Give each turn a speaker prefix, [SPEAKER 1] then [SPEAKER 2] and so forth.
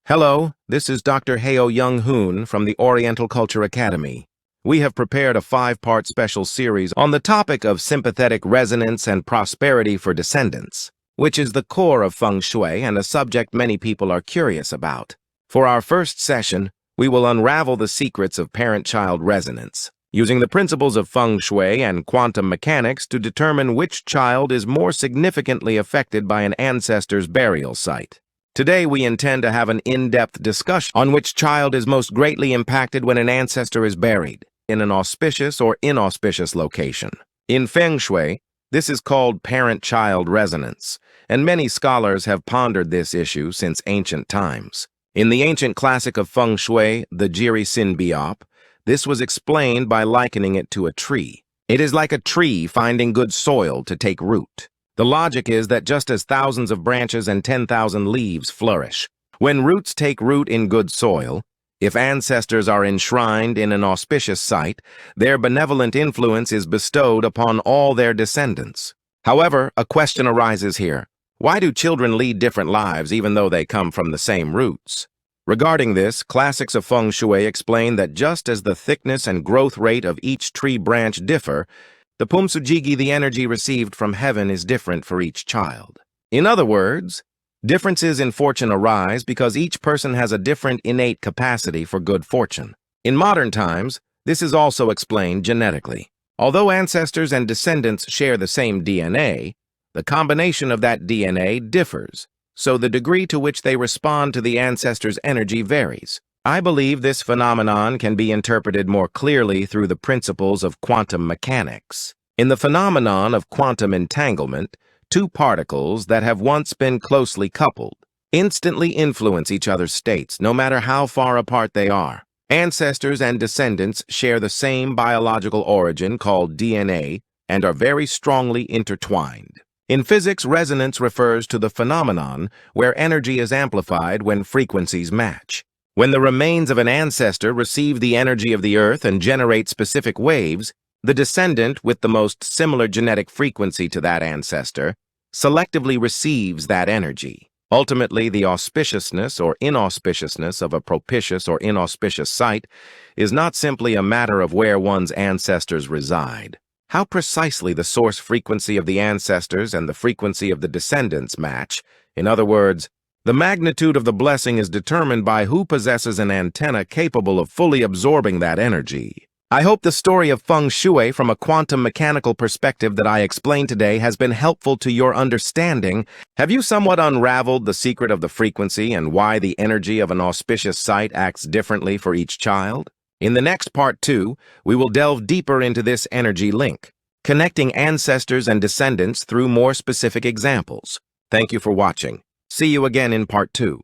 [SPEAKER 1] Hello, this is Dr. Heo Young-hoon from the Oriental Culture Academy. We have prepared a 5-part special series on the topic of sympathetic resonance and prosperity for descendants, which is the core of Feng Shui and a subject many people are curious about. For our first session, we will unravel the secrets of parent-child resonance, using the principles of Feng Shui and quantum mechanics to determine which child is more significantly affected by an ancestor's burial site. Today, we intend to have an in-depth discussion on which child is most greatly impacted when an ancestor is buried in an auspicious or inauspicious location. In Feng Shui, this is called parent-child resonance, and many scholars have pondered this issue since ancient times. In the ancient classic of Feng Shui, the Jiri Sin Biop, this was explained by likening it to a tree. It is like a tree finding good soil to take root. The logic is that just as thousands of branches and 10,000 leaves flourish, when roots take root in good soil, if ancestors are enshrined in an auspicious site, their benevolent influence is bestowed upon all their descendants. However, a question arises here. Why do children lead different lives even though they come from the same roots? Regarding this, classics of Feng Shui explain that just as the thickness and growth rate of each tree branch differ, the pumsujigi, the energy received from heaven, is different for each child. In other words, differences in fortune arise because each person has a different innate capacity for good fortune. In modern times, this is also explained genetically. Although ancestors and descendants share the same DNA, the combination of that DNA differs, so the degree to which they respond to the ancestor's energy varies. I believe this phenomenon can be interpreted more clearly through the principles of quantum mechanics. In the phenomenon of quantum entanglement, two particles that have once been closely coupled instantly influence each other's states, no matter how far apart they are. Ancestors and descendants share the same biological origin called DNA and are very strongly intertwined. In physics, resonance refers to the phenomenon where energy is amplified when frequencies match. When the remains of an ancestor receive the energy of the earth and generate specific waves, the descendant with the most similar genetic frequency to that ancestor selectively receives that energy. Ultimately, the auspiciousness or inauspiciousness of a propitious or inauspicious site is not simply a matter of where one's ancestors reside. How precisely the source frequency of the ancestors and the frequency of the descendants match, in other words, the magnitude of the blessing, is determined by who possesses an antenna capable of fully absorbing that energy. I hope the story of Feng Shui from a quantum mechanical perspective that I explained today has been helpful to your understanding. Have you somewhat unraveled the secret of the frequency and why the energy of an auspicious site acts differently for each child? In the next part 2, we will delve deeper into this energy link, connecting ancestors and descendants through more specific examples. Thank you for watching. See you again in part 2.